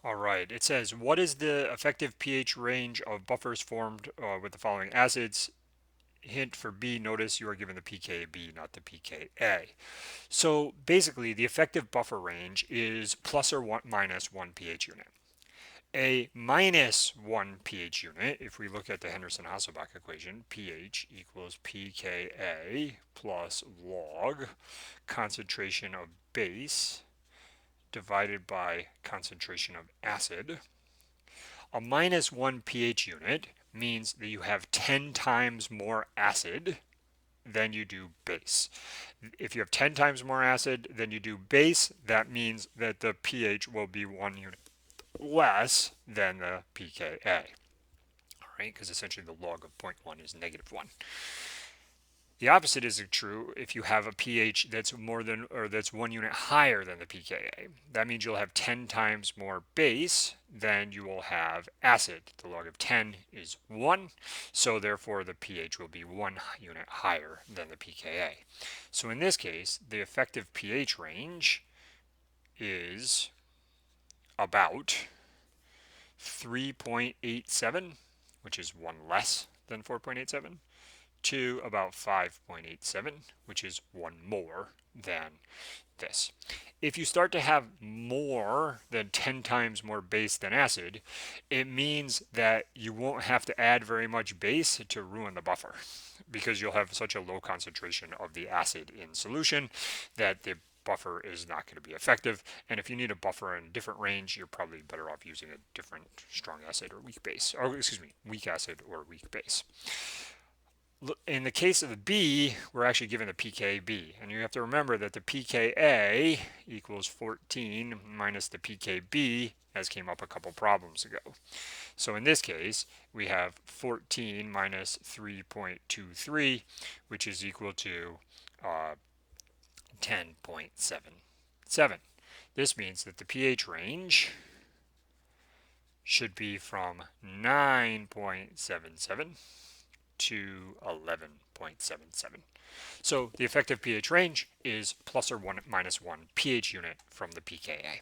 All right, it says, what is the effective pH range of buffers formed with the following acids? Hint for B, notice you are given the pKb, not the pKa. So basically, the effective buffer range is plus or minus 1 pH unit. A minus 1 pH unit, if we look at the Henderson-Hasselbalch equation, pH equals pKa plus log concentration of base divided by concentration of acid. A minus 1 pH unit means that you have 10 times more acid than you do base. If you have 10 times more acid than you do base, that means that the pH will be 1 unit less than the pKa. All right, because essentially the log of 0.1 is negative 1. The opposite is true if you have a pH that's more than, or that's 1 unit higher than the pKa. That means you'll have 10 times more base than you will have acid. The log of 10 is 1, so therefore the pH will be 1 unit higher than the pKa. So in this case, the effective pH range is about 3.87, which is 1 less than 4.87, to about 5.87, which is 1 more than this. If you start to have more than 10 times more base than acid, it means that you won't have to add very much base to ruin the buffer, because you'll have such a low concentration of the acid in solution that the buffer is not going to be effective. And if you need a buffer in a different range, you're probably better off using a different strong acid or weak base, or excuse me, weak acid or weak base. In the case of the B, we're actually given the pKb, and you have to remember that the pKa equals 14 minus the pKb, as came up a couple problems ago. So in this case, we have 14 minus 3.23, which is equal to 10.77. This means that the pH range should be from 9.77 to 11.77. So the effective pH range is plus or minus 1 pH unit from the pKa.